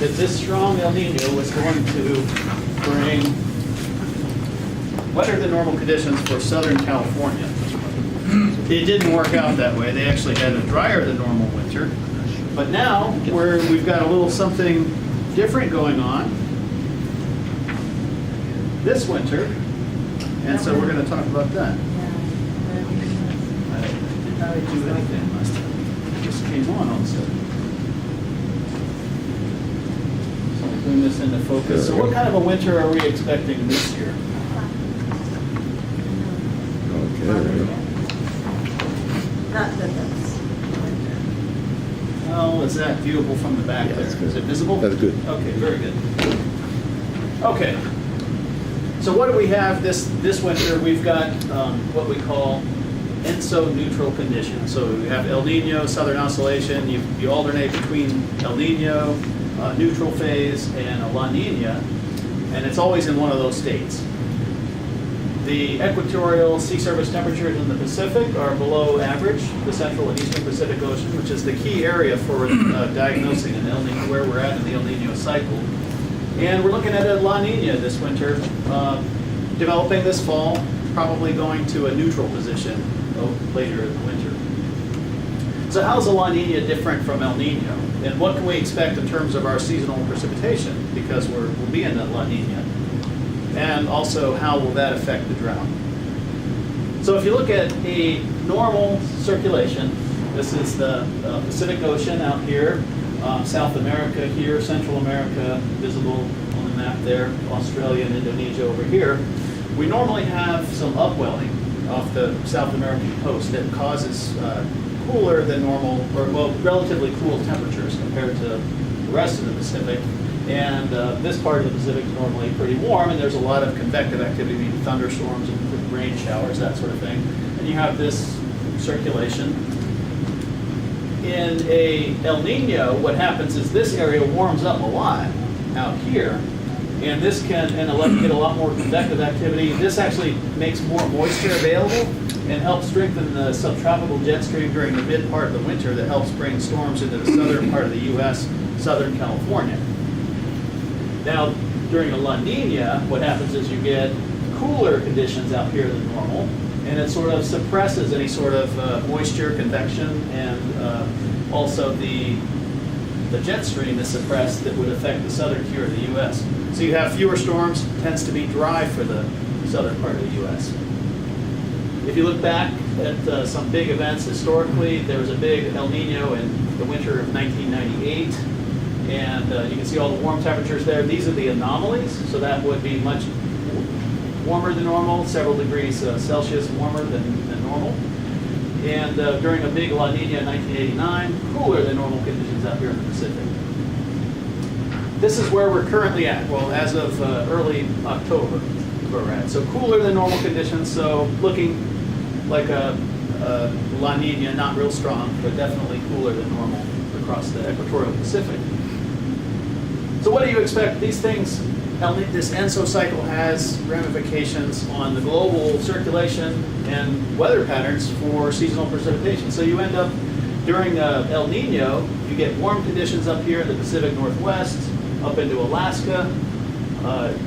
that this strong El Nino was going to bring wetter than normal conditions for Southern California. It didn't work out that way. They actually had a drier than normal winter. But now we've got a little something different going on this winter, and so we're going to talk about that. I didn't do anything last time. It just came on all of a sudden. So I'll bring this into focus. So what kind of a winter are we expecting this year? Not that that's. Well, is that viewable from the back there? Is it visible? That's good. Okay, very good. Okay. So what do we have this winter? We've got what we call ENSO neutral conditions. So we have El Nino, southern oscillation. You alternate between El Nino, neutral phase, and a La Nina, and it's always in one of those states. The equatorial sea surface temperatures in the Pacific are below average, the central and eastern Pacific Ocean, which is the key area for diagnosing an El Nino, where we're at in the El Nino cycle. And we're looking at a La Nina this winter, developing this fall, probably going to a neutral position later in the winter. So how's a La Nina different from El Nino? And what can we expect in terms of our seasonal precipitation? Because we'll be in that La Nina. And also, how will that affect the drought? So if you look at a normal circulation, this is the Pacific Ocean out here, South America here, Central America visible on the map there, Australia and Indonesia over here. We normally have some upwelling off the South American coast that causes cooler than normal, or well, relatively cool temperatures compared to the rest of the Pacific. And this part of the Pacific is normally pretty warm, and there's a lot of convective activity, thunderstorms and rain showers, that sort of thing. And you have this circulation. In a El Nino, what happens is this area warms up a lot out here, and this can get a lot more convective activity. This actually makes more moisture available and helps strengthen the subtropical jet stream during the mid part of the winter that helps bring storms into the southern part of the U.S., Southern California. Now, during a La Nina, what happens is you get cooler conditions out here than normal, and it sort of suppresses any sort of moisture, convection, and also the jet stream is suppressed that would affect the southern tier of the U.S. So you have fewer storms, tends to be dry for the southern part of the U.S. If you look back at some big events historically, there was a big El Nino in the winter of 1998. And you can see all the warm temperatures there. These are the anomalies, so that would be much warmer than normal, several degrees Celsius warmer than normal. And during a big La Nina in 1989, cooler than normal conditions out here in the Pacific. This is where we're currently at, well, as of early October, where we're at. So cooler than normal conditions, so looking like a La Nina, not real strong, but definitely cooler than normal across the equatorial Pacific. So what do you expect? These things, this ENSO cycle has ramifications on the global circulation and weather patterns for seasonal precipitation. So you end up, during El Nino, you get warm conditions up here in the Pacific Northwest, up into Alaska,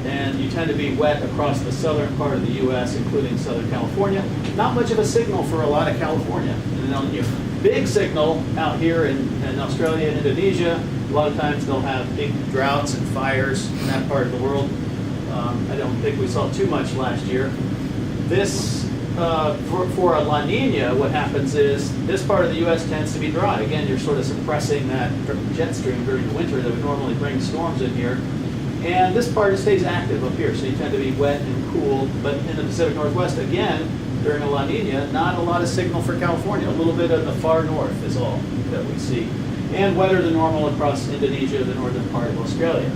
and you tend to be wet across the southern part of the U.S., including Southern California. Not much of a signal for a lot of California in El Nino. Big signal out here in Australia and Indonesia. A lot of times they'll have big droughts and fires in that part of the world. I don't think we saw too much last year. This, for a La Nina, what happens is this part of the U.S. tends to be dry. Again, you're sort of suppressing that jet stream during the winter that would normally bring storms in here. And this part stays active up here, so you tend to be wet and cool. But in the Pacific Northwest, again, during a La Nina, not a lot of signal for California. A little bit of the far north is all that we see. And wetter than normal across Indonesia, the northern part of Australia.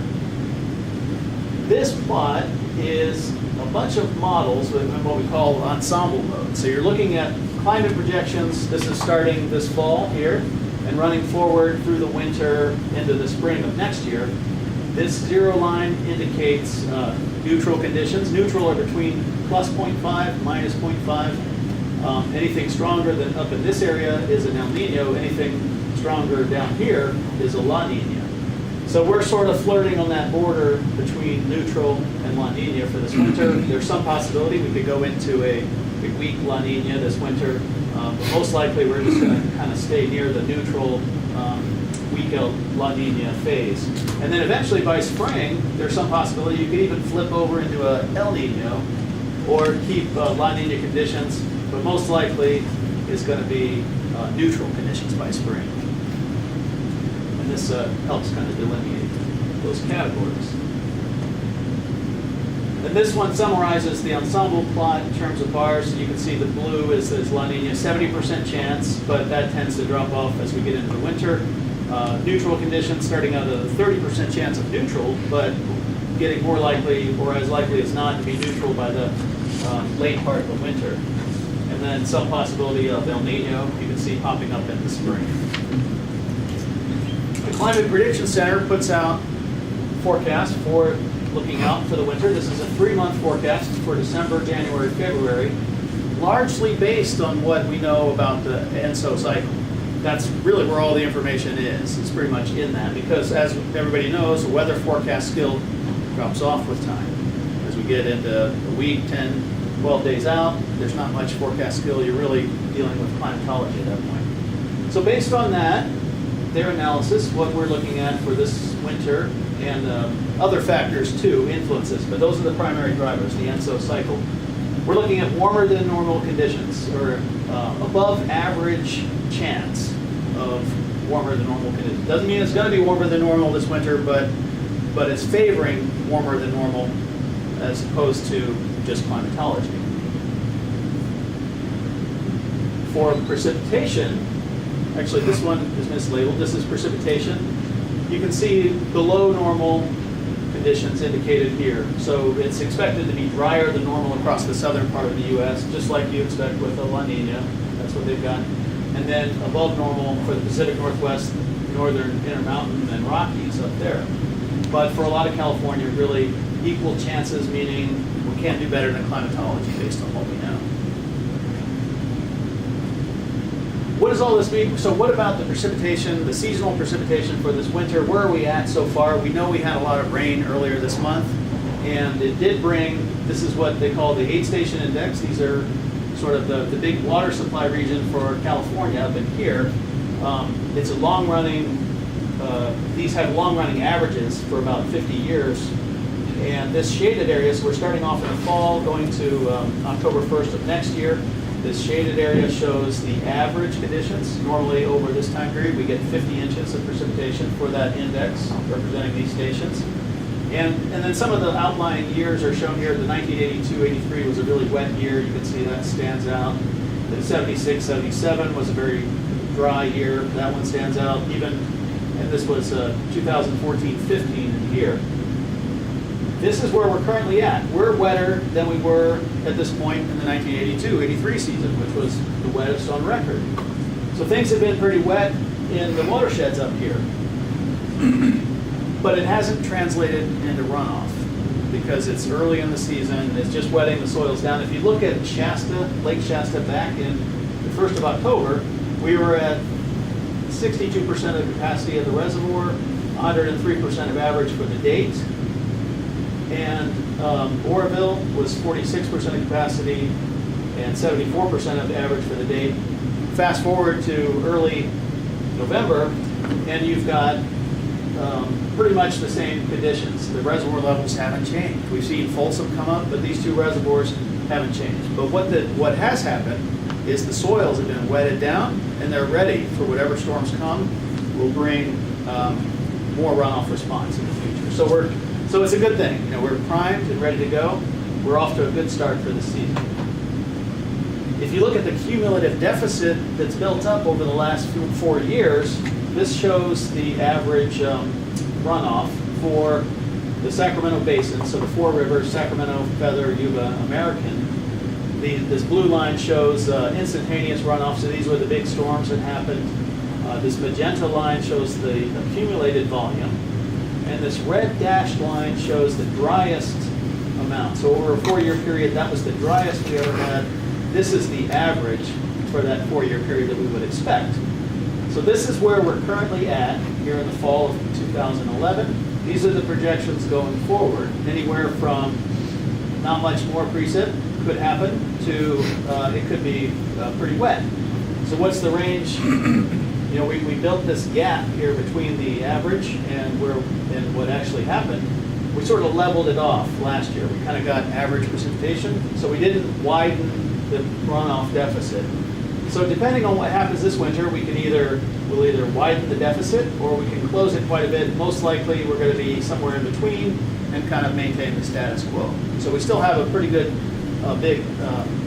This plot is a bunch of models with what we call ensemble mode. So you're looking at climate projections. This is starting this fall here and running forward through the winter into the spring of next year. This zero line indicates neutral conditions. Neutral are between plus 0.5, minus 0.5. Anything stronger than up in this area is an El Nino. Anything stronger down here is a La Nina. So we're sort of flirting on that border between neutral and La Nina for this winter. There's some possibility we could go into a weak La Nina this winter, but most likely we're just going to kind of stay near the neutral weak La Nina phase. And then eventually by spring, there's some possibility you could even flip over into a El Nino or keep La Nina conditions, but most likely is going to be neutral conditions by spring. And this helps kind of delineate those categories. And this one summarizes the ensemble plot in terms of bars. So you can see the blue is La Nina, 70% chance, but that tends to drop off as we get into the winter. Neutral conditions starting out at a 30% chance of neutral, but getting more likely, or as likely as not, to be neutral by the late part of the winter. And then some possibility of El Nino you can see popping up in the spring. The Climate Prediction Center puts out forecasts for looking out for the winter. This is a 3-month forecast for December, January, February, largely based on what we know about the ENSO cycle. That's really where all the information is. It's pretty much in that, because as everybody knows, the weather forecast skill drops off with time. As we get into a week, 10, 12 days out, there's not much forecast skill. You're really dealing with climatology at that point. So based on that, their analysis, what we're looking at for this winter, and other factors too, influences, but those are the primary drivers, the ENSO cycle. We're looking at warmer than normal conditions, or above average chance of warmer than normal conditions. Doesn't mean it's going to be warmer than normal this winter, but it's favoring warmer than normal as opposed to just climatology. For precipitation, actually this one is mislabeled. This is precipitation. You can see below normal conditions indicated here. So it's expected to be drier than normal across the southern part of the U.S., just like you expect with a La Nina. That's what they've got. And then above normal for the Pacific Northwest, Northern Intermountain, and Rockies up there. But for a lot of California, really equal chances, meaning we can't do better than climatology based on what we know. What does all this mean? So what about the precipitation, the seasonal precipitation for this winter? Where are we at so far? We know we had a lot of rain earlier this month, and it did bring, this is what they call the aid station index. These are sort of the big water supply region for California up in here. It's a long-running, these have long-running averages for about 50 years. And this shaded area, so we're starting off in the fall, going to October 1st of next year. This shaded area shows the average conditions. Normally over this time period, we get 50 inches of precipitation for that index representing these stations. And then some of the outlying years are shown here. The 1982-83 was a really wet year. You can see that stands out. The 76-77 was a very dry year. That one stands out. Even, and this was 2014-15 in here. This is where we're currently at. We're wetter than we were at this point in the 1982-83 season, which was the wettest on record. So things have been pretty wet in the watersheds up here. But it hasn't translated into runoff because it's early in the season. It's just wetting the soils down. If you look at Shasta, Lake Shasta back in the 1st of October, we were at 62% of the capacity of the reservoir, 103% of average for the date. And Oroville was 46% of capacity and 74% of the average for the date. Fast forward to early November, and you've got pretty much the same conditions. The reservoir levels haven't changed. We've seen Folsom come up, but these two reservoirs haven't changed. But what has happened is the soils have been wetted down, and they're ready for whatever storms come. Will bring more runoff response in the future. So it's a good thing. You know, we're primed and ready to go. We're off to a good start for the season. If you look at the cumulative deficit that's built up over the last 4 years, this shows the average runoff for the Sacramento Basin, so the 4 rivers, Sacramento, Feather, Yuba, American. This blue line shows instantaneous runoff, so these were the big storms that happened. This magenta line shows the accumulated volume. And this red dashed line shows the driest amount. So over a 4-year period, that was the driest we ever had. This is the average for that 4-year period that we would expect. So this is where we're currently at here in the fall of 2011. These are the projections going forward, anywhere from not much more precip could happen to it could be pretty wet. So what's the range? You know, we built this gap here between the average and what actually happened. We sort of leveled it off last year. We kind of got average precipitation, so we didn't widen the runoff deficit. So depending on what happens this winter, we'll either widen the deficit or we can close it quite a bit. Most likely, we're going to be somewhere in between and kind of maintain the status quo. So we still have a pretty good, big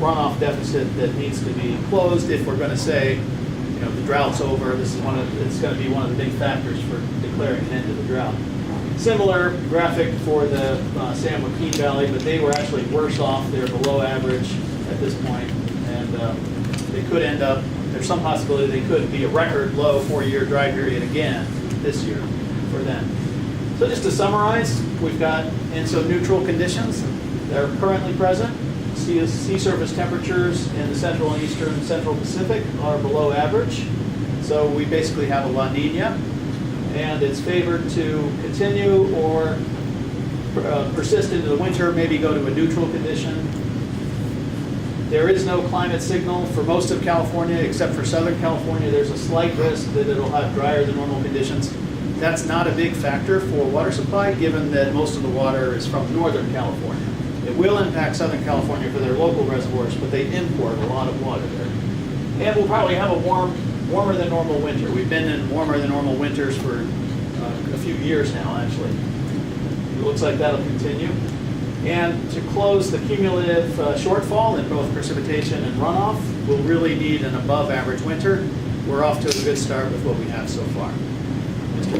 runoff deficit that needs to be closed if we're going to say, you know, the drought's over. It's going to be one of the big factors for declaring an end to the drought. Similar graphic for the San Joaquin Valley, but they were actually worse off. They're below average at this point, and they could end up, there's some possibility they could be a record low 4-year dry period again this year for them. So just to summarize, we've got INSO neutral conditions that are currently present. Sea surface temperatures in the central and eastern central Pacific are below average. So we basically have a La Nina, and it's favored to continue or persist into the winter, maybe go to a neutral condition. There is no climate signal for most of California, except for Southern California. There's a slight risk that it'll have drier than normal conditions. That's not a big factor for water supply, given that most of the water is from Northern California. It will impact Southern California for their local reservoirs, but they import a lot of water there. And we'll probably have a warmer than normal winter. We've been in warmer than normal winters for a few years now, actually. It looks like that'll continue. And to close the cumulative shortfall in both precipitation and runoff, we'll really need an above average winter. We're off to a good start with what we have so far. Mr.